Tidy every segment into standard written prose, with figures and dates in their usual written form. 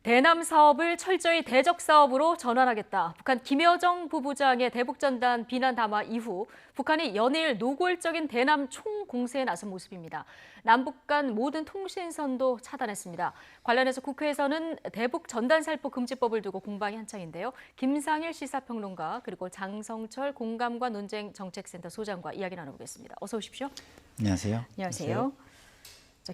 대남 사업을 철저히 대적 사업으로 전환하겠다. 북한 김여정 부부장의 대북전단 비난 담화 이후 북한이 연일 노골적인 대남 총공세에 나선 모습입니다. 남북 간 모든 통신선도 차단했습니다. 관련해서 국회에서는 대북전단살포 금지법을 두고 공방이 한창인데요. 김상일 시사평론가 그리고 장성철 공감과 논쟁 정책센터 소장과 이야기 나눠보겠습니다. 어서 오십시오. 안녕하세요. 안녕하세요.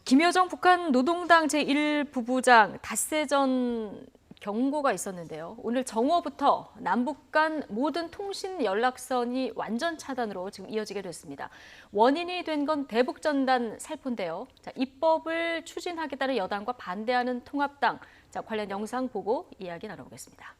김여정 북한 노동당 제1부부장 닷새 전 경고가 있었는데요. 오늘 정오부터 남북 간 모든 통신 연락선이 완전 차단으로 지금 이어지게 됐습니다. 원인이 된 건 대북전단 살포인데요. 입법을 추진하겠다는 여당과 반대하는 통합당. 관련 영상 보고 이야기 나눠보겠습니다.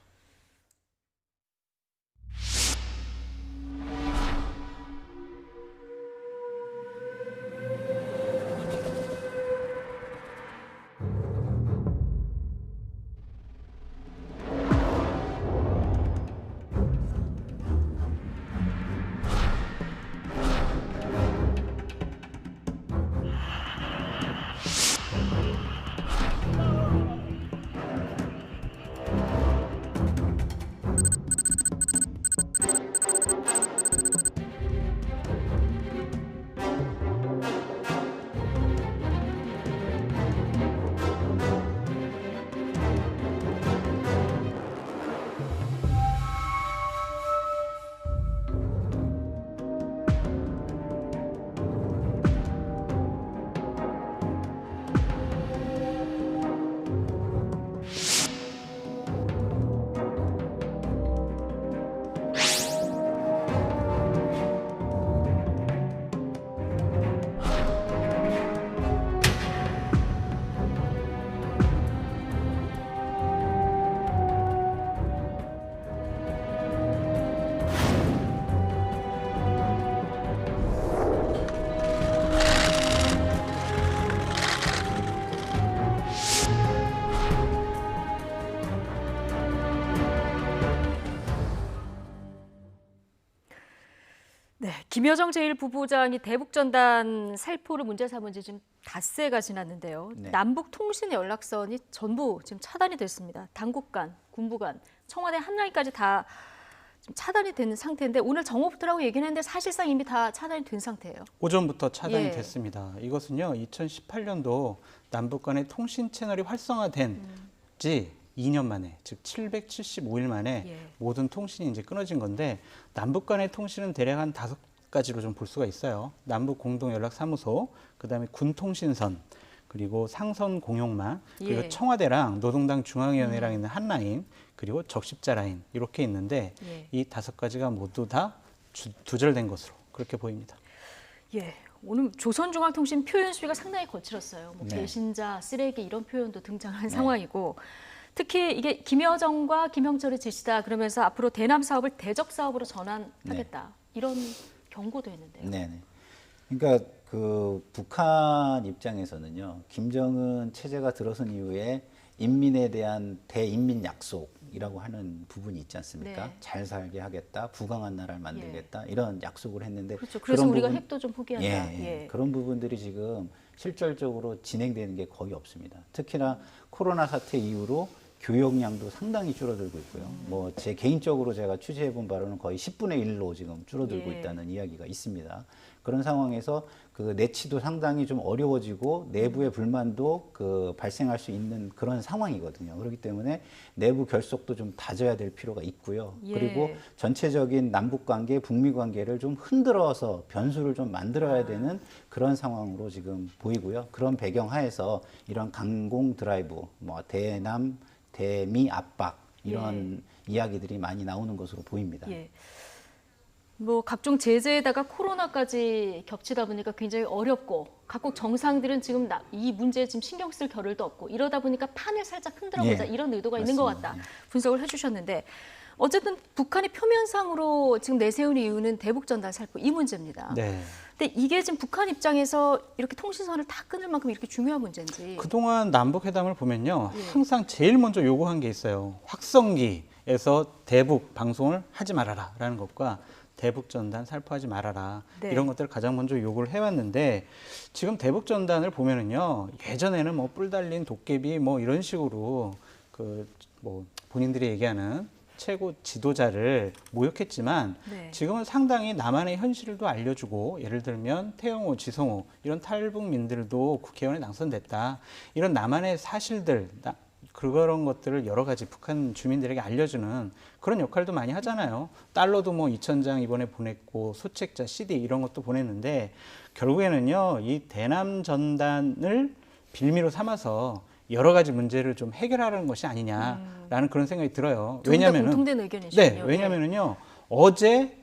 네, 김여정 제1부부장이 대북전단 살포를 문제 삼은 지 지금 닷새가 지났는데요. 네. 남북 통신 연락선이 전부 지금 차단이 됐습니다. 당국 간, 군부 간, 청와대 한라인까지 다 지금 차단이 된 상태인데 오늘 정오부터라고 얘기는 했는데 사실상 이미 다 차단이 된 상태예요. 오전부터 차단이 예. 됐습니다. 이것은요, 2018년도 남북 간의 통신 채널이 활성화된 지 2년 만에, 즉 775일 만에 예. 모든 통신이 이제 끊어진 건데 남북 간의 통신은 대략 한 5가지로 좀 볼 수가 있어요. 남북 공동연락사무소, 그다음에 군통신선, 그리고 상선 공용망, 그리고 예. 청와대랑 노동당 중앙위원회랑 있는 한 라인, 그리고 적십자 라인 이렇게 있는데 예. 이 5가지가 모두 다 두절된 것으로 그렇게 보입니다. 예. 오늘 조선중앙통신 표현 수위가 상당히 거칠었어요. 뭐 네. 배신자, 쓰레기 이런 표현도 등장한 상황이고 특히 이게 김여정과 김영철의 지시다 그러면서 앞으로 대남 사업을 대적 사업으로 전환하겠다 이런 경고도 했는데요. 네. 그러니까 그 북한 입장에서는요, 김정은 체제가 들어선 이후에 인민에 대한 대인민 약속이라고 하는 부분이 있지 않습니까? 네. 잘 살게 하겠다, 부강한 나라를 만들겠다 이런 약속을 했는데 그렇죠. 그래서 우리가 부분- 핵도 좀 포기한다. 예. 그런 부분들이 지금 실질적으로 진행되는 게 거의 없습니다. 특히나 코로나 사태 이후로 교역량도 상당히 줄어들고 있고요. 뭐 제 개인적으로 제가 취재해 본 바로는 거의 10분의 1로 지금 줄어들고 예. 있다는 이야기가 있습니다. 그런 상황에서 그 내치도 상당히 좀 어려워지고 내부의 불만도 그 발생할 수 있는 그런 상황이거든요. 그렇기 때문에 내부 결속도 좀 다져야 될 필요가 있고요. 예. 그리고 전체적인 남북 관계, 북미 관계를 좀 흔들어서 변수를 좀 만들어야 되는 그런 상황으로 지금 보이고요. 그런 배경 하에서 이런 강공 드라이브, 뭐 대남, 대미 압박 이런 이야기들이 많이 나오는 것으로 보입니다. 예. 뭐 각종 제재에다가 코로나까지 겹치다 보니까 굉장히 어렵고 각국 정상들은 지금 이 문제에 지금 신경 쓸 겨를도 없고 이러다 보니까 판을 살짝 흔들어보자 예. 이런 의도가 있는 것 맞습니다. 같다 분석을 해주셨는데 어쨌든 북한이 표면상으로 지금 내세운 이유는 대북전단 살포 이 문제입니다. 네. 근데 이게 지금 북한 입장에서 이렇게 통신선을 다 끊을 만큼 이렇게 중요한 문제인지. 그동안 남북회담을 보면요. 예. 항상 제일 먼저 요구한 게 있어요. 확성기에서 대북 방송을 하지 말아라라는 것과 대북전단 살포하지 말아라. 네. 이런 것들을 가장 먼저 요구를 해왔는데 지금 대북전단을 보면은요. 예전에는 뭐 뿔 달린 도깨비 뭐 이런 식으로 그 뭐 본인들이 얘기하는 최고 지도자를 모욕했지만 네. 지금은 상당히 남한의 현실도 알려주고 예를 들면 태영호, 지성호 이런 탈북민들도 국회의원에 당선됐다. 이런 남한의 사실들 그런 것들을 여러 가지 북한 주민들에게 알려주는 그런 역할도 많이 하잖아요. 달러도 뭐 2,000장 이번에 보냈고 소책자, CD 이런 것도 보냈는데 결국에는요. 이 대남 전단을 빌미로 삼아서 여러 가지 문제를 좀 해결하라는 것이 아니냐라는 그런 생각이 들어요. 왜냐하면 공통된 의견이시군요. 네, 왜냐면은요. 어제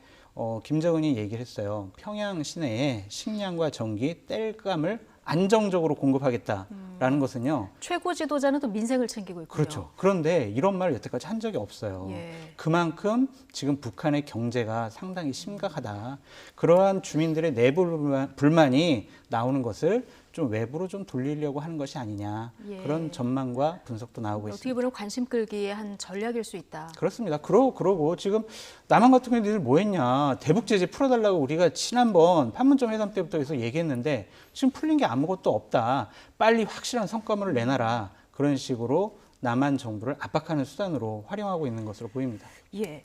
김정은이 얘기를 했어요. 평양 시내에 식량과 전기, 땔감을 안정적으로 공급하겠다라는 것은요. 최고 지도자는 또 민생을 챙기고 있고요. 그렇죠. 그런데 이런 말을 여태까지 한 적이 없어요. 예. 그만큼 지금 북한의 경제가 상당히 심각하다. 그러한 주민들의 내부 불만이 나오는 것을 좀 외부로 좀 돌리려고 하는 것이 아니냐. 예. 그런 전망과 분석도 나오고 있습니다. 어떻게 보면 관심 끌기의 한 전략일 수 있다. 그렇습니다. 그러고 지금 남한 같은 경우는 뭐 했냐. 대북 제재 풀어달라고 우리가 지난번 판문점 회담 때부터 해서 얘기했는데 지금 풀린 게 아무것도 없다. 빨리 확실한 성과물을 내놔라. 그런 식으로 남한 정부를 압박하는 수단으로 활용하고 있는 것으로 보입니다. 예.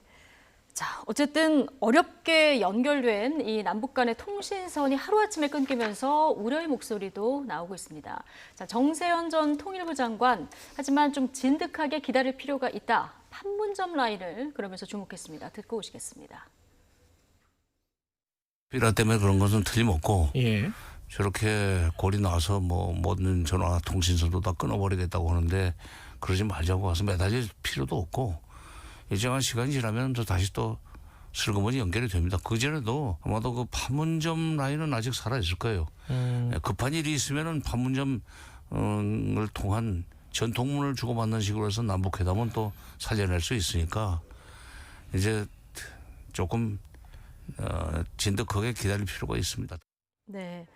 자, 어쨌든 어렵게 연결된 이 남북 간의 통신선이 하루아침에 끊기면서 우려의 목소리도 나오고 있습니다. 자, 정세현 전 통일부 장관, 하지만 좀 진득하게 기다릴 필요가 있다. 판문점 라인을 그러면서 주목했습니다. 듣고 오시겠습니다. 비라 때문에 그런 것은 틀림없고 예. 저렇게 골이 나와서 뭐 모든 전화 통신선도 다 끊어버리겠다고 하는데 그러지 말자고 와서 매달릴 필요도 없고 일정한 시간이 지나면 또 다시 또 슬그머니 연결이 됩니다. 그전에도 아마도 그 판문점 라인은 아직 살아있을 거예요. 급한 일이 있으면은 판문점을 통한 전통문을 주고받는 식으로 해서 남북회담은 또 살려낼 수 있으니까 이제 조금 진득하게 기다릴 필요가 있습니다. 네.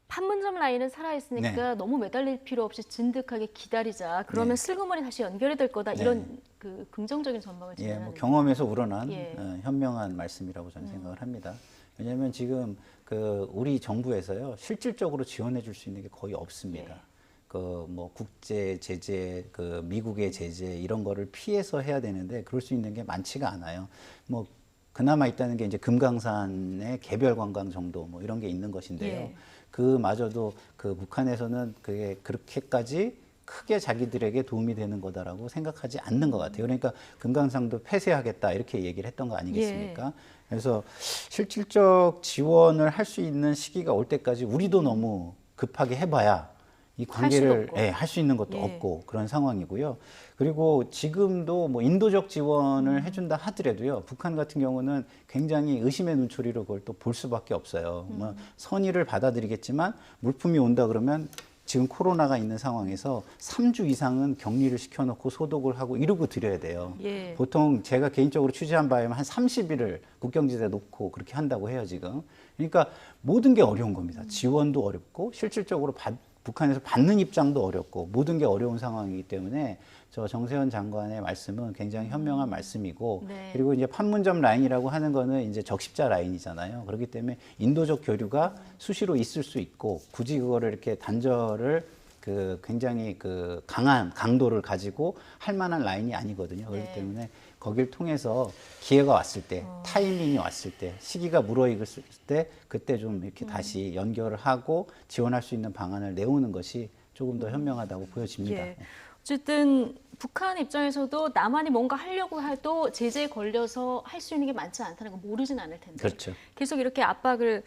판문점 라인은 살아있으니까 너무 매달릴 필요 없이 진득하게 기다리자. 그러면 슬그머니 다시 연결이 될 거다. 이런 그 긍정적인 전망을 예, 제안하는 뭐 경험에서 우러난 예. 현명한 말씀이라고 저는 생각을 합니다. 왜냐하면 지금 그 우리 정부에서요 실질적으로 지원해 줄 수 있는 게 거의 없습니다. 예. 그 뭐 국제 제재, 그 미국의 제재 이런 거를 피해서 해야 되는데 그럴 수 있는 게 많지가 않아요. 뭐 그나마 있다는 게 이제 금강산의 개별 관광 정도 뭐 이런 게 있는 것인데요. 예. 그마저도 그 북한에서는 그게 그렇게까지 크게 자기들에게 도움이 되는 거다라고 생각하지 않는 것 같아요. 그러니까 금강산도 폐쇄하겠다 이렇게 얘기를 했던 거 아니겠습니까? 예. 그래서 실질적 지원을 할 수 있는 시기가 올 때까지 우리도 너무 급하게 해봐야 이 관계를 할 수 있는 것도 예. 없고 그런 상황이고요. 그리고 지금도 뭐 인도적 지원을 해준다 하더라도요. 북한 같은 경우는 굉장히 의심의 눈초리로 그걸 또 볼 수밖에 없어요. 뭐 선의를 받아들이겠지만 물품이 온다 그러면 지금 코로나가 있는 상황에서 3주 이상은 격리를 시켜놓고 소독을 하고 이러고 드려야 돼요. 예. 보통 제가 개인적으로 취재한 바에 한 30일을 국경지대에 놓고 그렇게 한다고 해요, 지금. 그러니까 모든 게 어려운 겁니다. 지원도 어렵고 실질적으로 북한에서 받는 입장도 어렵고 모든 게 어려운 상황이기 때문에 저 정세현 장관의 말씀은 굉장히 현명한 말씀이고 네. 그리고 이제 판문점 라인이라고 하는 거는 이제 적십자 라인이잖아요. 그렇기 때문에 인도적 교류가 수시로 있을 수 있고 굳이 그거를 이렇게 단절을 그 굉장히 그 강한 강도를 가지고 할 만한 라인이 아니거든요. 그렇기 네. 때문에 거길 통해서 기회가 왔을 때, 타이밍이 왔을 때, 시기가 무르익었을 때 그때 좀 이렇게 다시 연결을 하고 지원할 수 있는 방안을 내오는 것이 조금 더 현명하다고 보여집니다. 예. 어쨌든 북한 입장에서도 남한이 뭔가 하려고 해도 제재에 걸려서 할 수 있는 게 많지 않다는 거 모르진 않을 텐데 그렇죠. 계속 이렇게 압박을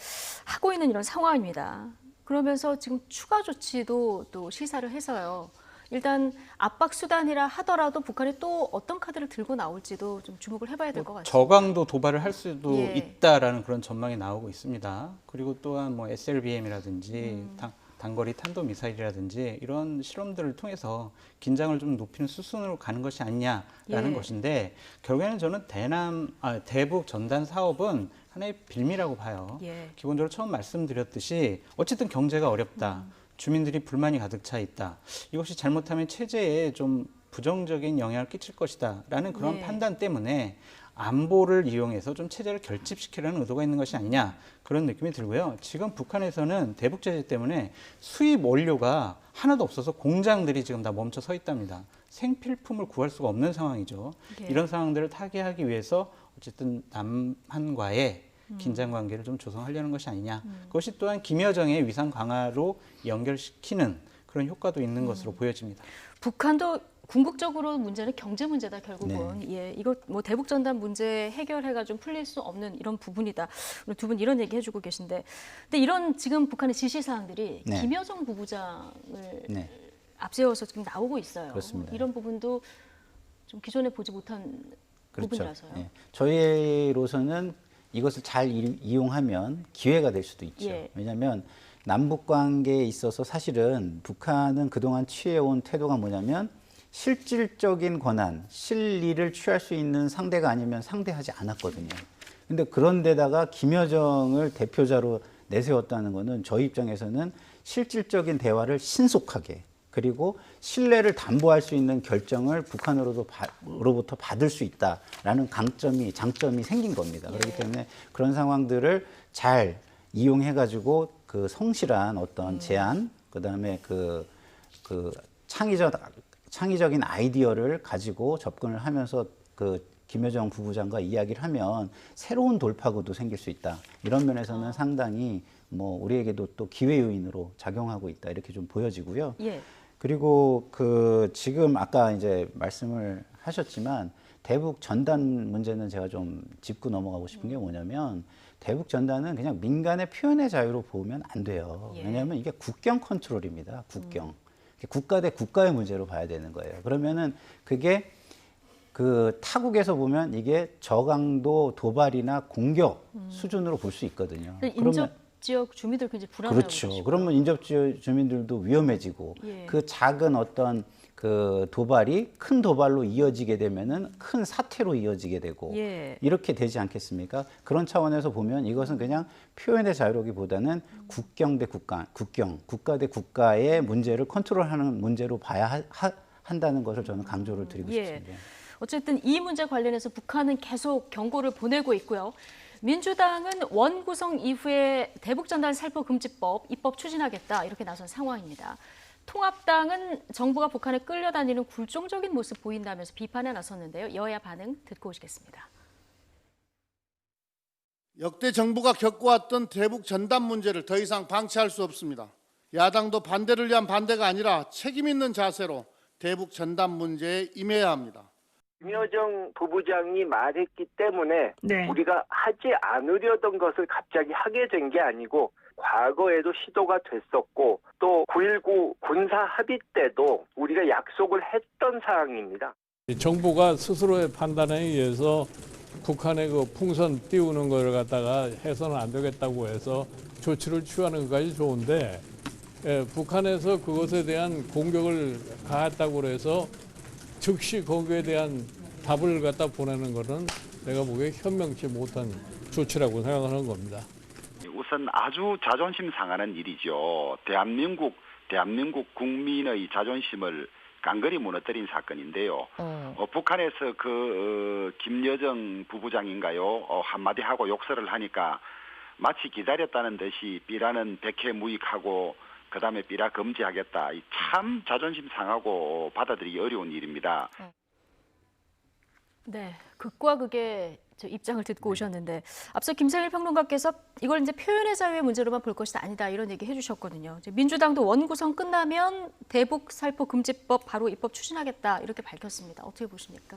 하고 있는 이런 상황입니다. 그러면서 지금 추가 조치도 또 시사를 해서요. 일단 압박 수단이라 하더라도 북한이 또 어떤 카드를 들고 나올지도 좀 주목을 해봐야 될 것 같습니다. 저강도 도발을 할 수도 예. 있다라는 그런 전망이 나오고 있습니다. 그리고 또한 뭐 SLBM이라든지 단거리 탄도미사일이라든지 이런 실험들을 통해서 긴장을 좀 높이는 수순으로 가는 것이 아니냐라는 예. 것인데 결국에는 저는 대북 전단 사업은 하나의 빌미라고 봐요. 예. 기본적으로 처음 말씀드렸듯이 어쨌든 경제가 어렵다. 주민들이 불만이 가득 차 있다. 이것이 잘못하면 체제에 좀 부정적인 영향을 끼칠 것이다라는 그런 예. 판단 때문에 안보를 이용해서 좀 체제를 결집시키려는 의도가 있는 것이 아니냐 그런 느낌이 들고요. 지금 북한에서는 대북 제재 때문에 수입 원료가 하나도 없어서 공장들이 지금 다 멈춰 서 있답니다. 생필품을 구할 수가 없는 상황이죠. 예. 이런 상황들을 타개하기 위해서 어쨌든 남한과의 긴장 관계를 좀 조성하려는 것이 아니냐. 그것이 또한 김여정의 위상 강화로 연결시키는 그런 효과도 있는 것으로 보여집니다. 북한도 궁극적으로 문제는 경제 문제다 결국은. 예, 이거 뭐 대북 전단 문제 해결해가 좀 풀릴 수 없는 이런 부분이다. 오늘 두 분 이런 얘기 해주고 계신데, 근데 이런 지금 북한의 지시 사항들이 네. 김여정 부부장을 네. 앞세워서 지금 나오고 있어요. 그렇습니다. 이런 부분도 좀 기존에 보지 못한 그렇죠. 부분이라서요. 예. 저희로서는 이것을 잘 이용하면 기회가 될 수도 있죠. 예. 왜냐하면 남북 관계에 있어서 사실은 북한은 그동안 취해온 태도가 뭐냐면 실질적인 권한, 실리를 취할 수 있는 상대가 아니면 상대하지 않았거든요. 근데 그런데다가 김여정을 대표자로 내세웠다는 것은 저희 입장에서는 실질적인 대화를 신속하게 그리고 신뢰를 담보할 수 있는 결정을 북한으로부터 받을 수 있다라는 장점이 생긴 겁니다. 그렇기 때문에 그런 상황들을 잘 이용해가지고 그 성실한 어떤 제안, 그다음에 그 창의적인 아이디어를 가지고 접근을 하면서 그 김여정 부부장과 이야기를 하면 새로운 돌파구도 생길 수 있다. 이런 면에서는 상당히 뭐 우리에게도 또 기회 요인으로 작용하고 있다. 이렇게 좀 보여지고요. 예. 그리고 그 지금 아까 이제 말씀을 하셨지만 대북 전단 문제는 제가 좀 짚고 넘어가고 싶은 게 뭐냐면 대북 전단은 그냥 민간의 표현의 자유로 보면 안 돼요. 예. 왜냐하면 이게 국경 컨트롤입니다. 국경. 국가 대 국가의 문제로 봐야 되는 거예요. 그러면은 그게 그 타국에서 보면 이게 저강도 도발이나 공격 수준으로 볼 수 있거든요. 인접 지역 주민들 굉장히 불안해하고 그렇죠. 계시고요. 그러면 인접 지역 주민들도 위험해지고 예. 그 작은 어떤 그 도발이 큰 도발로 이어지게 되면은 큰 사태로 이어지게 되고 예. 이렇게 되지 않겠습니까? 그런 차원에서 보면 이것은 그냥 표현의 자유로기보다는 국경 대 국가, 국가 대 국가의 문제를 컨트롤하는 문제로 봐야 한다는 것을 저는 강조를 드리고 예. 싶습니다. 어쨌든 이 문제 관련해서 북한은 계속 경고를 보내고 있고요. 민주당은 원구성 이후에 대북전단 살포금지법 입법 추진하겠다 이렇게 나선 상황입니다. 통합당은 정부가 북한에 끌려다니는 굴종적인 모습 보인다면서 비판에 나섰는데요. 여야 반응 듣고 오시겠습니다. 역대 정부가 겪어왔던 대북 전단 문제를 더 이상 방치할 수 없습니다. 야당도 반대를 위한 반대가 아니라 책임 있는 자세로 대북 전단 문제에 임해야 합니다. 김여정 부부장이 말했기 때문에 네. 우리가 하지 않으려던 것을 갑자기 하게 된 게 아니고 과거에도 시도가 됐었고 또 9.19 군사 합의 때도 우리가 약속을 했던 사항입니다. 정부가 스스로의 판단에 의해서 북한의 그 풍선 띄우는 걸 갖다가 해서는 안 되겠다고 해서 조치를 취하는 것까지 좋은데 북한에서 그것에 대한 공격을 가했다고 해서 즉시 거기에 대한 답을 갖다 보내는 것은 내가 보기에 현명치 못한 조치라고 생각하는 겁니다. 우선 아주 자존심 상하는 일이죠. 대한민국 국민의 자존심을 깡그리 무너뜨린 사건인데요. 북한에서 김여정 부부장인가요? 한마디 하고 욕설을 하니까 마치 기다렸다는 듯이 삐라는 백해무익하고 그다음에 삐라 금지하겠다. 참 자존심 상하고 받아들이기 어려운 일입니다. 네, 극과 극의 입장을 듣고 오셨는데 앞서 김상일 평론가께서 이걸 이제 표현의 자유의 문제로만 볼 것이 아니다 이런 얘기 해주셨거든요. 이제 민주당도 원구성 끝나면 대북 살포 금지법 바로 입법 추진하겠다 이렇게 밝혔습니다. 어떻게 보십니까?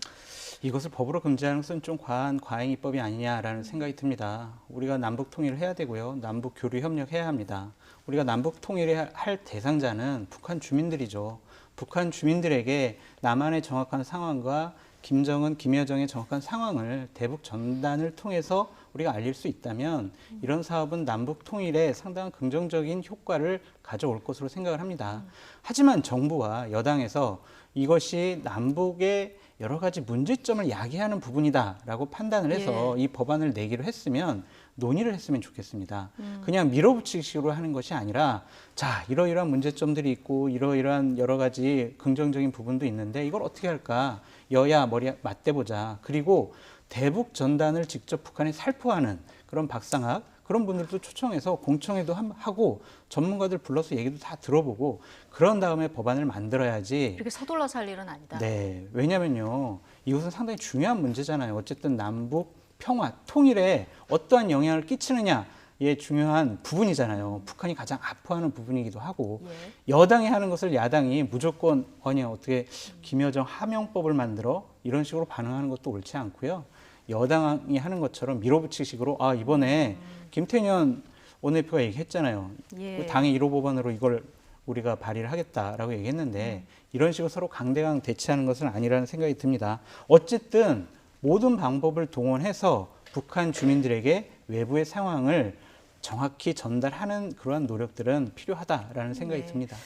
이것을 법으로 금지하는 것은 좀 과한 과잉 입법이 아니냐라는 생각이 듭니다. 우리가 남북 통일을 해야 되고요. 남북 교류 협력해야 합니다. 우리가 남북 통일을 할 대상자는 북한 주민들이죠. 북한 주민들에게 남한의 정확한 상황과 김여정의 정확한 상황을 대북 전단을 통해서 우리가 알릴 수 있다면 이런 사업은 남북 통일에 상당한 긍정적인 효과를 가져올 것으로 생각을 합니다. 하지만 정부와 여당에서 이것이 남북의 여러 가지 문제점을 야기하는 부분이다라고 판단을 해서 이 법안을 내기로 했으면 논의를 했으면 좋겠습니다. 그냥 밀어붙이기식으로 하는 것이 아니라 자, 이러이러한 문제점들이 있고 이러이러한 여러 가지 긍정적인 부분도 있는데 이걸 어떻게 할까? 여야 머리 맞대보자. 그리고 대북 전단을 직접 북한에 살포하는 그런 박상학 그런 분들도 초청해서 공청회도 하고 전문가들 불러서 얘기도 다 들어보고 그런 다음에 법안을 만들어야지. 이렇게 서둘러서 할 일은 아니다. 네, 왜냐면요, 이것은 상당히 중요한 문제잖아요. 어쨌든 남북 평화, 통일에 어떠한 영향을 끼치느냐의 중요한 부분이잖아요. 북한이 가장 아파하는 부분이기도 하고 여당이 하는 것을 야당이 무조건 어떻게 김여정 하명법을 만들어 이런 식으로 반응하는 것도 옳지 않고요. 여당이 하는 것처럼 밀어붙이식으로 이번에 김태년 원내대표가 얘기했잖아요. 예. 당의 1호 법안으로 이걸 우리가 발의를 하겠다라고 얘기했는데 이런 식으로 서로 강대강 대치하는 것은 아니라는 생각이 듭니다. 어쨌든 모든 방법을 동원해서 북한 주민들에게 외부의 상황을 정확히 전달하는 그러한 노력들은 필요하다라는 생각이 듭니다.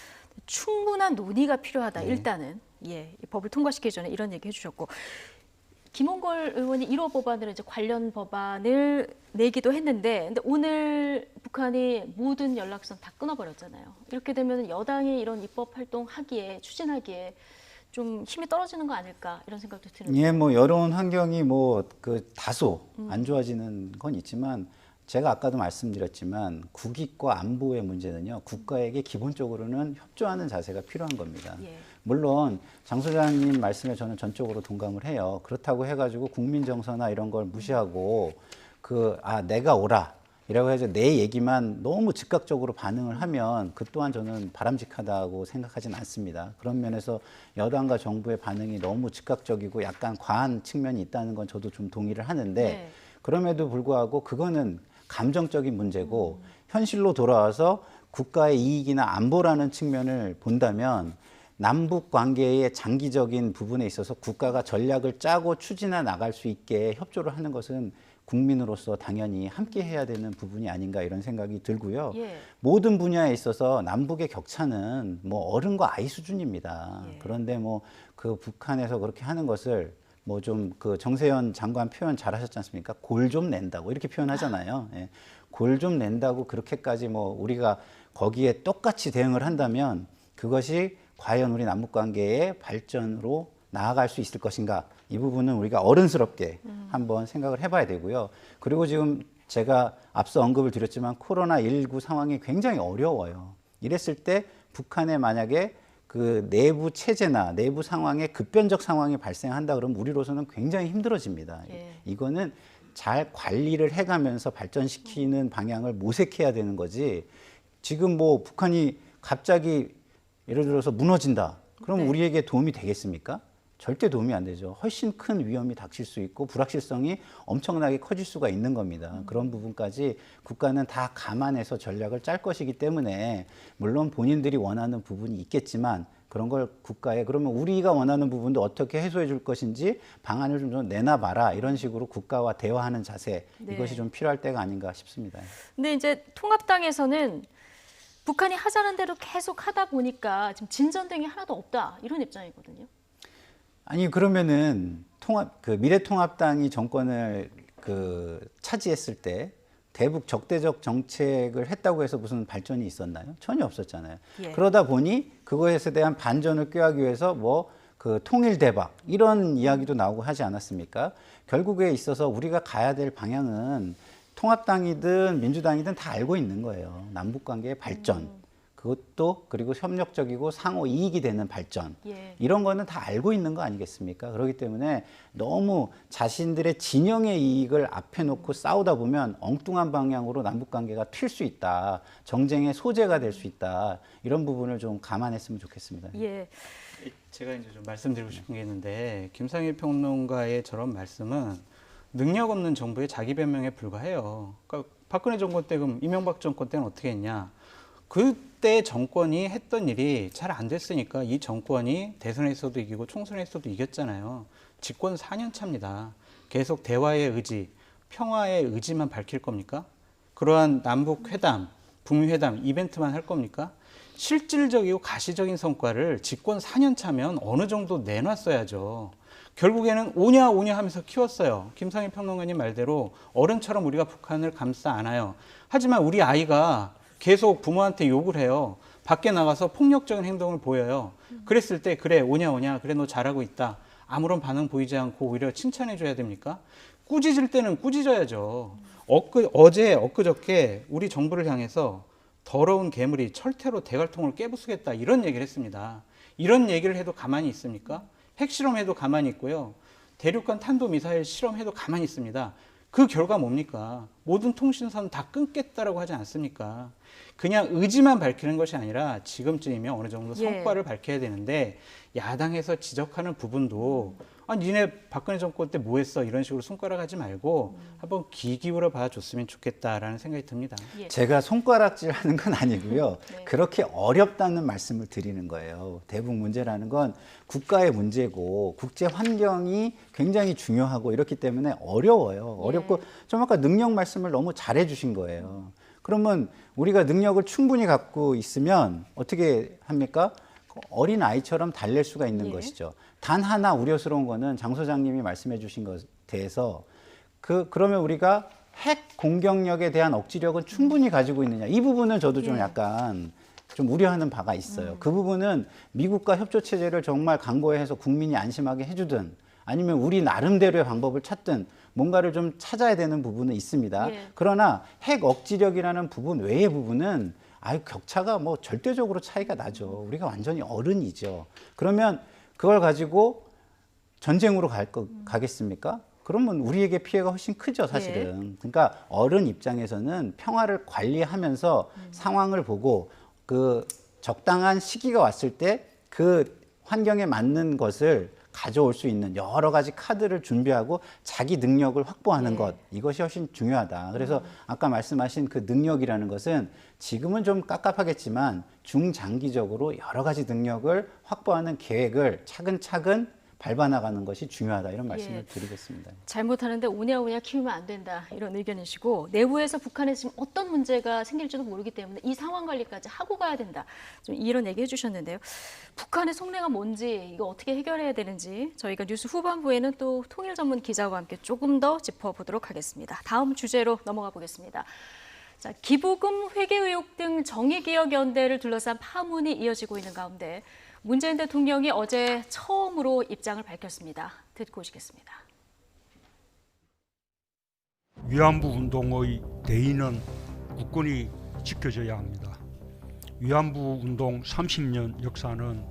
충분한 논의가 필요하다. 네. 일단은 이 법을 통과시키기 전에 이런 얘기 해주셨고 김홍걸 의원이 1호 법안으로 이제 관련 법안을 내기도 했는데 근데 오늘 북한이 모든 연락선 다 끊어버렸잖아요. 이렇게 되면 여당이 이런 입법 활동하기에 추진하기에 좀 힘이 떨어지는 거 아닐까 이런 생각도 드는데. 예, 뭐 여론 환경이 다소 안 좋아지는 건 있지만 제가 아까도 말씀드렸지만 국익과 안보의 문제는요, 국가에게 기본적으로는 협조하는 자세가 필요한 겁니다. 예. 물론 장 소장님 말씀에 저는 전적으로 동감을 해요. 그렇다고 해가지고 국민 정서나 이런 걸 무시하고 내가 옳아 이라고 해서 내 얘기만 너무 즉각적으로 반응을 하면 그 또한 저는 바람직하다고 생각하진 않습니다. 그런 면에서 여당과 정부의 반응이 너무 즉각적이고 약간 과한 측면이 있다는 건 저도 좀 동의를 하는데 네. 그럼에도 불구하고 그거는 감정적인 문제고 현실로 돌아와서 국가의 이익이나 안보라는 측면을 본다면 남북 관계의 장기적인 부분에 있어서 국가가 전략을 짜고 추진해 나갈 수 있게 협조를 하는 것은 국민으로서 당연히 함께 해야 되는 부분이 아닌가 이런 생각이 들고요. 예. 모든 분야에 있어서 남북의 격차는 어른과 아이 수준입니다. 예. 그런데 그 북한에서 그렇게 하는 것을 정세현 장관 표현 잘하셨지 않습니까? 골 좀 낸다고 이렇게 표현하잖아요. 예. 골 좀 낸다고 그렇게까지 우리가 거기에 똑같이 대응을 한다면 그것이 과연 우리 남북 관계의 발전으로 나아갈 수 있을 것인가? 이 부분은 우리가 어른스럽게 한번 생각을 해봐야 되고요. 그리고 지금 제가 앞서 언급을 드렸지만 코로나19 상황이 굉장히 어려워요. 이랬을 때 북한에 만약에 그 내부 체제나 내부 상황에 급변적 상황이 발생한다 그러면 우리로서는 굉장히 힘들어집니다. 예. 이거는 잘 관리를 해가면서 발전시키는 방향을 모색해야 되는 거지. 지금 북한이 갑자기 예를 들어서 무너진다. 그럼 네. 우리에게 도움이 되겠습니까? 절대 도움이 안 되죠. 훨씬 큰 위험이 닥칠 수 있고 불확실성이 엄청나게 커질 수가 있는 겁니다. 그런 부분까지 국가는 다 감안해서 전략을 짤 것이기 때문에 물론 본인들이 원하는 부분이 있겠지만 그런 걸 국가에 그러면 우리가 원하는 부분도 어떻게 해소해 줄 것인지 방안을 좀 내놔봐라 이런 식으로 국가와 대화하는 자세 네. 이것이 좀 필요할 때가 아닌가 싶습니다. 근데 이제 통합당에서는 북한이 하자는 대로 계속 하다 보니까 지금 진전된 게 하나도 없다 이런 입장이거든요. 아니 그러면은 미래통합당이 정권을 차지했을 때 대북 적대적 정책을 했다고 해서 무슨 발전이 있었나요? 전혀 없었잖아요. 예. 그러다 보니 그거에 대한 반전을 꾀하기 위해서 통일 대박 이런 이야기도 나오고 하지 않았습니까? 결국에 있어서 우리가 가야 될 방향은 통합당이든 민주당이든 다 알고 있는 거예요. 남북 관계의 발전. 그것도 그리고 협력적이고 상호 이익이 되는 발전. 예. 이런 거는 다 알고 있는 거 아니겠습니까? 그렇기 때문에 너무 자신들의 진영의 이익을 앞에 놓고 싸우다 보면 엉뚱한 방향으로 남북 관계가 튈 수 있다. 정쟁의 소재가 될 수 있다. 이런 부분을 좀 감안했으면 좋겠습니다. 예. 제가 이제 좀 말씀드리고 싶은 게 있는데 김상일 평론가의 저런 말씀은 능력 없는 정부의 자기 변명에 불과해요. 그러니까 박근혜 정권 때 그럼 이명박 정권 때는 어떻게 했냐? 그때 정권이 했던 일이 잘 안 됐으니까 이 정권이 대선에서도 이기고 총선에서도 이겼잖아요. 집권 4년 차입니다. 계속 대화의 의지, 평화의 의지만 밝힐 겁니까? 그러한 남북 회담, 북미 회담 이벤트만 할 겁니까? 실질적이고 가시적인 성과를 집권 4년 차면 어느 정도 내놨어야죠. 결국에는 오냐 하면서 키웠어요. 김상일 평론가님 말대로 어른처럼 우리가 북한을 감싸 안아요. 하지만 우리 아이가 계속 부모한테 욕을 해요. 밖에 나가서 폭력적인 행동을 보여요. 그랬을 때 그래 오냐 그래 너 잘하고 있다. 아무런 반응 보이지 않고 오히려 칭찬해 줘야 됩니까? 꾸짖을 때는 꾸짖어야죠. 어제 엊그저께 우리 정부를 향해서 더러운 괴물이 철퇴로 대갈통을 깨부수겠다 이런 얘기를 했습니다. 이런 얘기를 해도 가만히 있습니까? 핵실험해도 가만히 있고요. 대륙간 탄도미사일 실험해도 가만히 있습니다. 그 결과 뭡니까? 모든 통신선 다 끊겠다라고 하지 않습니까? 그냥 의지만 밝히는 것이 아니라 지금쯤이면 어느 정도 성과를 밝혀야 되는데 야당에서 지적하는 부분도 니네 박근혜 정권 때 뭐 했어? 이런 식으로 손가락하지 말고 한번 귀 기울여 봐줬으면 좋겠다라는 생각이 듭니다. 제가 손가락질하는 건 아니고요. 네. 그렇게 어렵다는 말씀을 드리는 거예요. 대북 문제라는 건 국가의 문제고 국제 환경이 굉장히 중요하고 이렇기 때문에 어려워요. 어렵고 좀 아까 능력 말씀을 너무 잘해 주신 거예요. 그러면 우리가 능력을 충분히 갖고 있으면 어떻게 합니까? 어린 아이처럼 달랠 수가 있는 것이죠. 단 하나 우려스러운 거는 장 소장님이 말씀해 주신 것에 대해서 그러면 우리가 핵 공격력에 대한 억지력은 충분히 가지고 있느냐. 이 부분은 저도 좀 약간 좀 우려하는 바가 있어요. 그 부분은 미국과 협조 체제를 정말 강고해서 국민이 안심하게 해주든 아니면 우리 나름대로의 방법을 찾든 뭔가를 좀 찾아야 되는 부분은 있습니다. 그러나 핵 억지력이라는 부분 외의 부분은 격차가 뭐 절대적으로 차이가 나죠. 우리가 완전히 어른이죠. 그러면 그걸 가지고 전쟁으로 가겠습니까? 그러면 우리에게 피해가 훨씬 크죠, 사실은. 그러니까 어른 입장에서는 평화를 관리하면서 상황을 보고 그 적당한 시기가 왔을 때 그 환경에 맞는 것을 가져올 수 있는 여러 가지 카드를 준비하고 자기 능력을 확보하는 것, 이것이 훨씬 중요하다. 그래서 아까 말씀하신 그 능력이라는 것은 지금은 좀 깝깝하겠지만 중장기적으로 여러 가지 능력을 확보하는 계획을 차근차근 밟아나가는 것이 중요하다. 이런 말씀을 드리겠습니다. 잘못하는데 오냐오냐 키우면 안 된다. 이런 의견이시고 내부에서 북한에 지금 어떤 문제가 생길지도 모르기 때문에 이 상황 관리까지 하고 가야 된다. 좀 이런 얘기 해주셨는데요. 북한의 속내가 뭔지 이거 어떻게 해결해야 되는지 저희가 뉴스 후반부에는 또 통일 전문 기자와 함께 조금 더 짚어보도록 하겠습니다. 다음 주제로 넘어가 보겠습니다. 자, 기부금 회계 의혹 등 정의기억연대를 둘러싼 파문이 이어지고 있는 가운데 문재인 대통령이 어제 처음으로 입장을 밝혔습니다. 듣고 오시겠습니다. 위안부 운동의 대의는 굳건히 지켜져야 합니다. 위안부 운동 30년 역사는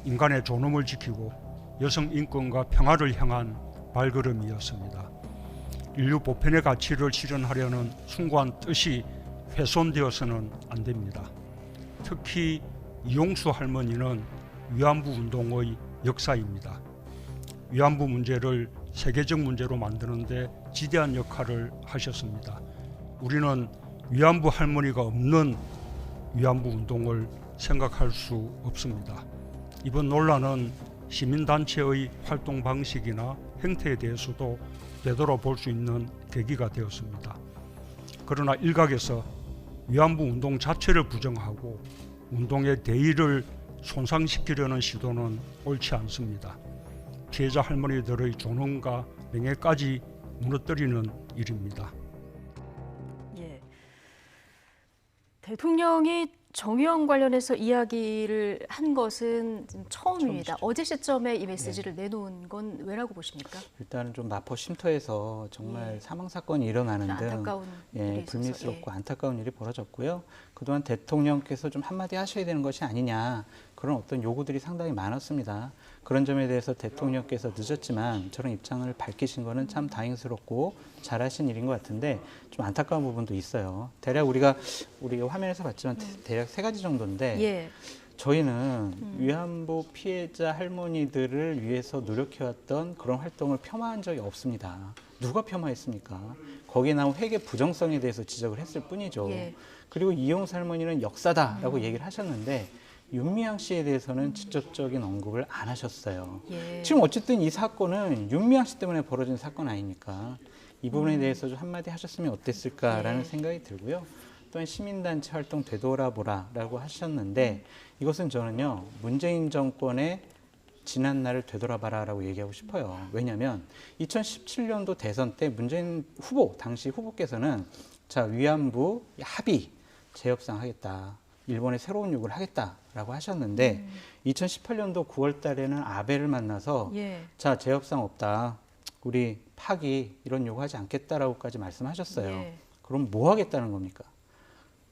인간의 존엄을 지키고 여성 인권과 평화를 향한 발걸음이었습니다. 인류 보편의 가치를 실현하려는 숭고한 뜻이 훼손되어서는 안 됩니다. 특히 이용수 할머니는 위안부 운동의 역사입니다. 위안부 문제를 세계적 문제로 만드는데 지대한 역할을 하셨습니다. 우리는 위안부 할머니가 없는 위안부 운동을 생각할 수 없습니다. 이번 논란은 시민단체의 활동 방식이나 행태에 대해서도 되돌아볼 수 있는 계기가 되었습니다. 그러나 일각에서 위안부 운동 자체를 부정하고 운동의 대의를 손상시키려는 시도는 옳지 않습니다. 피해자 할머니들의 존엄과 명예까지 무너뜨리는 일입니다. 대통령이 정의원 관련해서 이야기를 한 것은 처음입니다. 어제 시점에 이 메시지를 내놓은 건 왜라고 보십니까? 일단은 좀 마포 쉼터에서 정말 사망 사건이 일어나는 등 안타까운 일이 있어서, 불미스럽고 안타까운 일이 벌어졌고요. 그동안 대통령께서 좀 한마디 하셔야 되는 것이 아니냐 그런 어떤 요구들이 상당히 많았습니다. 그런 점에 대해서 대통령께서 늦었지만 저런 입장을 밝히신 거는 참 다행스럽고 잘하신 일인 것 같은데 좀 안타까운 부분도 있어요. 대략 우리가 화면에서 봤지만 대략 3가지 정도인데 저희는 위안부 피해자 할머니들을 위해서 노력해왔던 그런 활동을 폄하한 적이 없습니다. 누가 폄하했습니까? 거기에 나온 회계 부정성에 대해서 지적을 했을 뿐이죠. 그리고 이용수 할머니는 역사다라고 얘기를 하셨는데 윤미향 씨에 대해서는 직접적인 언급을 안 하셨어요. 지금 어쨌든 이 사건은 윤미향 씨 때문에 벌어진 사건 아닙니까? 이 부분에 대해서 좀 한마디 하셨으면 어땠을까라는 생각이 들고요. 또한 시민단체 활동 되돌아보라라고 하셨는데 이것은 저는요. 문재인 정권의 지난 날을 되돌아봐라라고 얘기하고 싶어요. 왜냐하면 2017년도 대선 때 문재인 후보, 당시 후보께서는 자 위안부 합의 재협상하겠다. 일본에 새로운 요구를 하겠다라고 하셨는데 2018년도 9월 달에는 아베를 만나서 예. 자, 재협상 없다. 우리 파기 이런 요구하지 않겠다라고까지 말씀하셨어요. 예. 그럼 뭐 하겠다는 겁니까?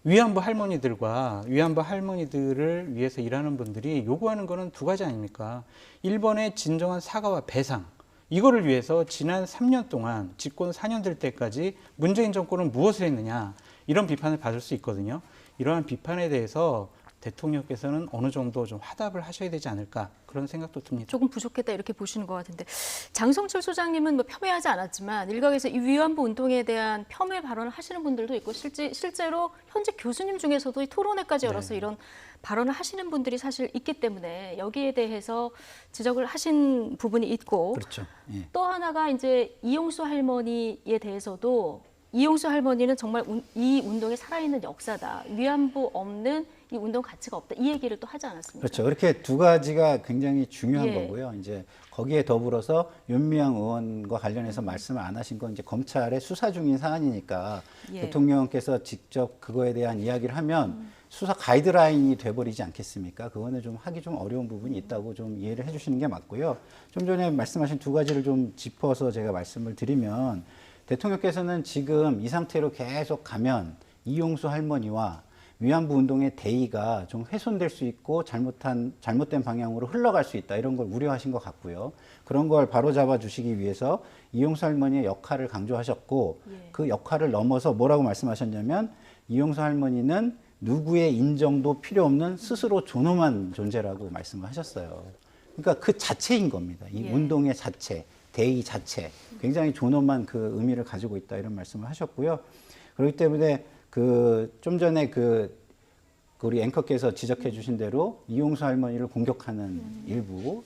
위안부 할머니들과 위안부 할머니들을 위해서 일하는 분들이 요구하는 거는 두 가지 아닙니까? 일본의 진정한 사과와 배상. 이거를 위해서 지난 3년 동안 집권 4년 될 때까지 문재인 정권은 무엇을 했느냐. 이런 비판을 받을 수 있거든요. 이러한 비판에 대해서 대통령께서는 어느 정도 좀 화답을 하셔야 되지 않을까 그런 생각도 듭니다. 조금 부족했다 이렇게 보시는 것 같은데 장성철 소장님은 뭐 폄훼하지 않았지만 일각에서 이 위안부 운동에 대한 폄훼 발언을 하시는 분들도 있고 실제로 현직 교수님 중에서도 이 토론회까지 열어서 이런 발언을 하시는 분들이 사실 있기 때문에 여기에 대해서 지적을 하신 부분이 있고 그렇죠. 예. 또 하나가 이제 이용수 할머니에 대해서도 이용수 할머니는 정말 이 운동의 살아있는 역사다. 위안부 없는 이 운동 가치가 없다. 이 얘기를 또 하지 않았습니까? 그렇죠. 이렇게 두 가지가 굉장히 중요한 예. 거고요. 이제 거기에 더불어서 윤미향 의원과 관련해서 말씀을 안 하신 건 이제 검찰의 수사 중인 사안이니까 예. 대통령께서 직접 그거에 대한 이야기를 하면 수사 가이드라인이 돼버리지 않겠습니까? 그거는 좀 하기 좀 어려운 부분이 있다고 좀 이해를 해주시는 게 맞고요. 좀 전에 말씀하신 두 가지를 좀 짚어서 제가 말씀을 드리면 대통령께서는 지금 이 상태로 계속 가면 이용수 할머니와 위안부 운동의 대의가 좀 훼손될 수 있고 잘못된 방향으로 흘러갈 수 있다 이런 걸 우려하신 것 같고요. 그런 걸 바로잡아 주시기 위해서 이용수 할머니의 역할을 강조하셨고 그 역할을 넘어서 뭐라고 말씀하셨냐면 이용수 할머니는 누구의 인정도 필요 없는 스스로 존엄한 존재라고 말씀을 하셨어요. 그러니까 그 자체인 겁니다. 이 운동의 자체. 대의 자체 굉장히 존엄한 그 의미를 가지고 있다 이런 말씀을 하셨고요. 그렇기 때문에 그 좀 전에 그 우리 앵커께서 지적해 주신 대로 이용수 할머니를 공격하는 일부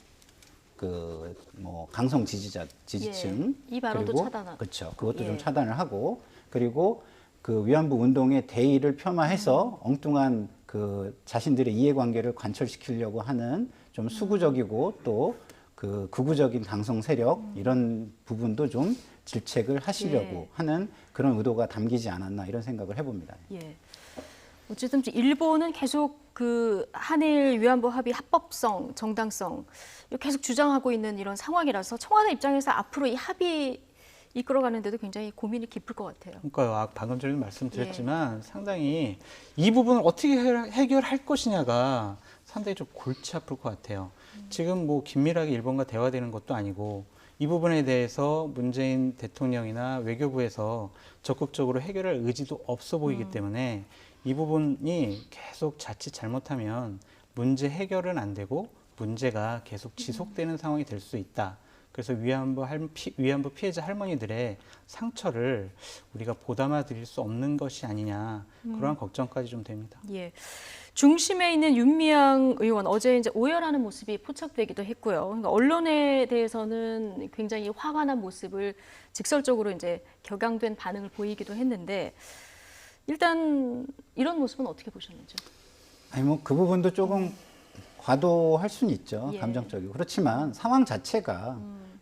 그 뭐 강성 지지층 이 발언도 그리고 차단하고 그렇죠. 그것도 좀 차단을 하고 그리고 그 위안부 운동의 대의를 폄하해서 엉뚱한 그 자신들의 이해관계를 관철시키려고 하는 좀 수구적이고 또 그 극우적인 강성 세력 이런 부분도 좀 질책을 하시려고 하는 그런 의도가 담기지 않았나 이런 생각을 해봅니다. 예. 어쨌든 일본은 계속 그 한일 위안부 합의 합법성, 정당성 계속 주장하고 있는 이런 상황이라서 청와대 입장에서 앞으로 이 합의 이끌어가는데도 굉장히 고민이 깊을 것 같아요. 그러니까요. 방금 전에 말씀드렸지만 상당히 이 부분을 어떻게 해결할 것이냐가 상당히 좀 골치 아플 것 같아요. 지금 뭐 긴밀하게 일본과 대화되는 것도 아니고 이 부분에 대해서 문재인 대통령이나 외교부에서 적극적으로 해결할 의지도 없어 보이기 때문에 이 부분이 계속 자칫 잘못하면 문제 해결은 안 되고 문제가 계속 지속되는 상황이 될 수 있다. 그래서 위안부 피해자 할머니들의 상처를 우리가 보담아 드릴 수 없는 것이 아니냐 그러한 걱정까지 좀 됩니다. 예. 중심에 있는 윤미향 의원 어제 이제 오열하는 모습이 포착되기도 했고요. 그러니까 언론에 대해서는 굉장히 화가 난 모습을 직설적으로 이제 격양된 반응을 보이기도 했는데 일단 이런 모습은 어떻게 보셨는지? 아니 뭐 그 부분도 조금 과도할 수는 있죠. 감정적이고 그렇지만 상황 자체가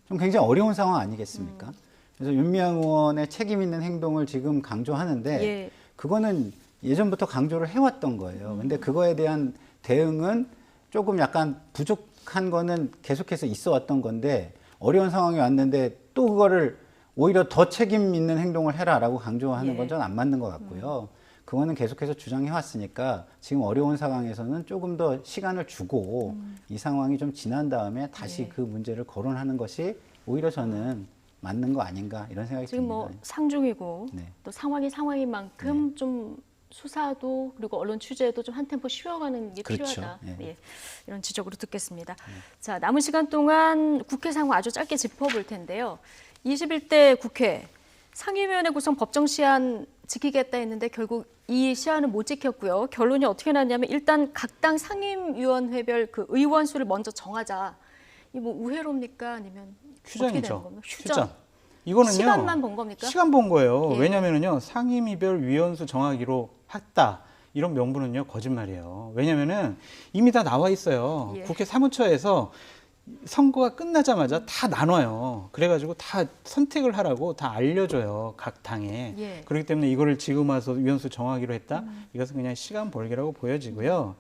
좀 굉장히 어려운 상황 아니겠습니까? 그래서 윤미향 의원의 책임 있는 행동을 지금 강조하는데 그거는 예전부터 강조를 해왔던 거예요. 근데 그거에 대한 대응은 조금 약간 부족한 거는 계속해서 있어 왔던 건데 어려운 상황이 왔는데 또 그거를 오히려 더 책임 있는 행동을 해라라고 강조하는 건 전 안 맞는 것 같고요. 그거는 계속해서 주장해 왔으니까 지금 어려운 상황에서는 조금 더 시간을 주고 이 상황이 좀 지난 다음에 다시 그 문제를 거론하는 것이 오히려 저는 맞는 거 아닌가 이런 생각이 지금 듭니다. 뭐 상중이고 또 상황이 상황인 만큼 좀 수사도 그리고 언론 취재도 좀 한 템포 쉬어가는 게 필요하다. 예, 이런 지적으로 듣겠습니다. 자, 남은 시간 동안 국회 상황 아주 짧게 짚어볼 텐데요. 21대 국회 상임위원회 구성 법정 시한 지키겠다 했는데 결국 이 시한은 못 지켰고요. 결론이 어떻게 났냐면 일단 각 당 상임위원회별 그 의원 수를 먼저 정하자. 이 뭐 우회로입니까? 아니면 어떻게 되는 겁니까? 휴전. 이거는요. 시간만 본 겁니까? 시간 본 거예요. 왜냐면은요. 상임위별 위원수 정하기로 했다. 이런 명분은요. 거짓말이에요. 왜냐면은 이미 다 나와 있어요. 국회 사무처에서 선거가 끝나자마자 다 나눠요. 그래가지고 다 선택을 하라고 다 알려줘요. 각 당에. 예. 그렇기 때문에 이거를 지금 와서 위원수 정하기로 했다? 이것은 그냥 시간 벌기라고 보여지고요.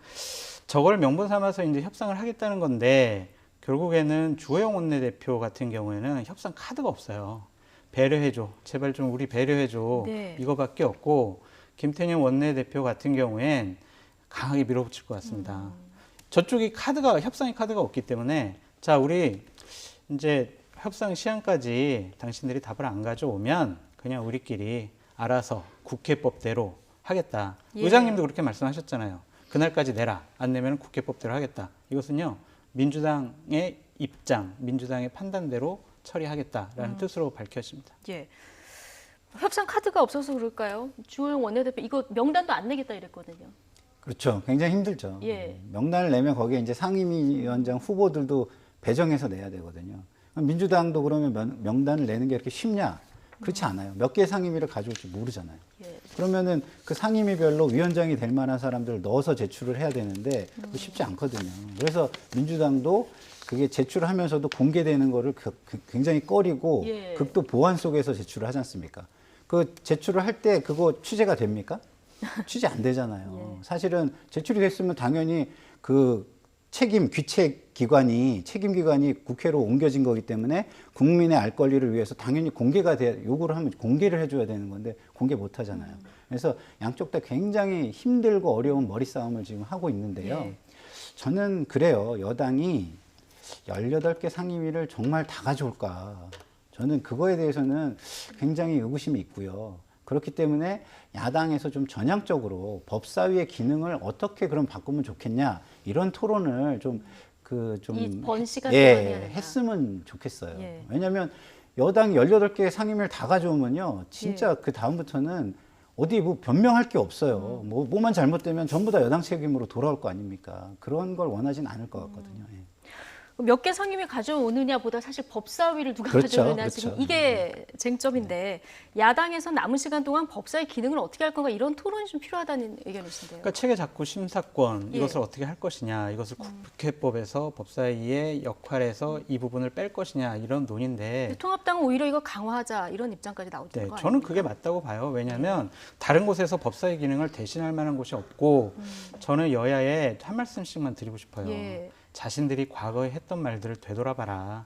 저걸 명분 삼아서 이제 협상을 하겠다는 건데 결국에는 주호영 원내대표 같은 경우에는 협상 카드가 없어요. 배려해줘. 제발 좀 우리 배려해줘. 네. 이거밖에 없고 김태년 원내대표 같은 경우엔 강하게 밀어붙일 것 같습니다. 저쪽이 협상의 카드가 없기 때문에 자, 우리 이제 협상 시한까지 당신들이 답을 안 가져오면 그냥 우리끼리 알아서 국회법대로 하겠다. 예. 의장님도 그렇게 말씀하셨잖아요. 그날까지 내라. 안 내면 국회법대로 하겠다. 이것은요, 민주당의 입장, 민주당의 판단대로 처리하겠다라는 뜻으로 밝혀집니다. 예. 협상 카드가 없어서 그럴까요? 주호영 원내대표 이거 명단도 안 내겠다 이랬거든요. 그렇죠. 굉장히 힘들죠. 예. 명단을 내면 거기에 이제 상임위원장 후보들도 배정해서 내야 되거든요. 민주당도 그러면 명단을 내는 게 이렇게 쉽냐? 그렇지 않아요. 몇 개의 상임위를 가져올지 모르잖아요. 예. 그러면은 그 상임위별로 위원장이 될 만한 사람들을 넣어서 제출을 해야 되는데 그거 쉽지 않거든요. 그래서 민주당도 그게 제출을 하면서도 공개되는 거를 굉장히 꺼리고 예. 극도 보안 속에서 제출을 하지 않습니까? 그 제출을 할 때 그거 취재가 됩니까? 취재 안 되잖아요. 예. 사실은 제출이 됐으면 당연히 그 책임기관이 국회로 옮겨진 거기 때문에 국민의 알 권리를 위해서 당연히 요구를 하면 공개를 해줘야 되는 건데 공개 못 하잖아요. 그래서 양쪽 다 굉장히 힘들고 어려운 머리싸움을 지금 하고 있는데요. 예. 저는 그래요. 여당이 18개 상임위를 정말 다 가져올까. 저는 그거에 대해서는 굉장히 의구심이 있고요. 그렇기 때문에 야당에서 좀 전향적으로 법사위의 기능을 어떻게 그럼 바꾸면 좋겠냐 이런 토론을 이번 시간 동안 해야 된다. 했으면 좋겠어요. 예. 왜냐하면 여당이 18개 상임위를 다 가져오면요, 진짜 그 다음부터는 어디 뭐 변명할 게 없어요. 뭐만 잘못되면 전부 다 여당 책임으로 돌아올 거 아닙니까? 그런 걸 원하진 않을 것 같거든요. 예. 몇 개 상임위 가져오느냐보다 사실 법사위를 누가 그렇죠, 가져오느냐 그렇죠. 지금 이게 쟁점인데 야당에서 남은 시간 동안 법사위 기능을 어떻게 할 건가 이런 토론이 좀 필요하다는 의견이신데요. 그러니까 체계 작구 심사권 예. 이것을 어떻게 할 것이냐, 이것을 국회법에서 법사위의 역할에서 이 부분을 뺄 것이냐 이런 논의인데 통합당은 오히려 이거 강화하자 이런 입장까지 나오는 네, 거 저는 아닙니까? 그게 맞다고 봐요. 왜냐하면 다른 곳에서 법사위 기능을 대신할 만한 곳이 없고 저는 여야에 한 말씀씩만 드리고 싶어요. 예. 자신들이 과거에 했던 말들을 되돌아봐라.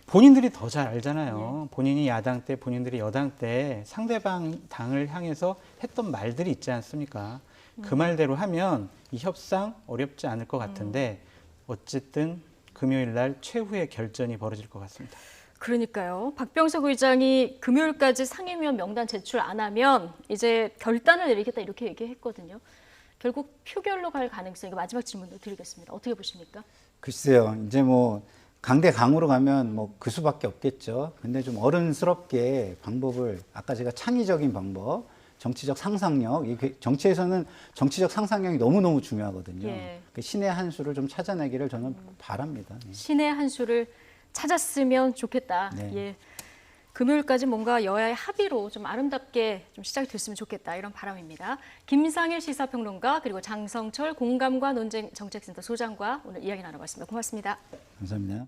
본인들이 더 잘 알잖아요. 본인이 야당 때, 본인들이 여당 때 상대방 당을 향해서 했던 말들이 있지 않습니까? 그 말대로 하면 이 협상 어렵지 않을 것 같은데 어쨌든 금요일 날 최후의 결전이 벌어질 것 같습니다. 그러니까요. 박병석 의장이 금요일까지 상임위원 명단 제출 안 하면 이제 결단을 내리겠다 이렇게 얘기했거든요. 결국 표결로 갈 가능성이 마지막 질문도 드리겠습니다. 어떻게 보십니까? 글쎄요. 이제 뭐 강대강으로 가면 뭐 그 수밖에 없겠죠. 근데 좀 어른스럽게 방법을 아까 제가 창의적인 방법, 정치적 상상력, 정치에서는 정치적 상상력이 너무너무 중요하거든요. 예. 그 신의 한 수를 좀 찾아내기를 저는 바랍니다. 신의 한 수를 찾았으면 좋겠다. 네. 예. 금요일까지 뭔가 여야의 합의로 좀 아름답게 좀 시작이 됐으면 좋겠다 이런 바람입니다. 김상일 시사평론가 그리고 장성철 공감과 논쟁 정책센터 소장과 오늘 이야기 나눠봤습니다. 고맙습니다. 감사합니다.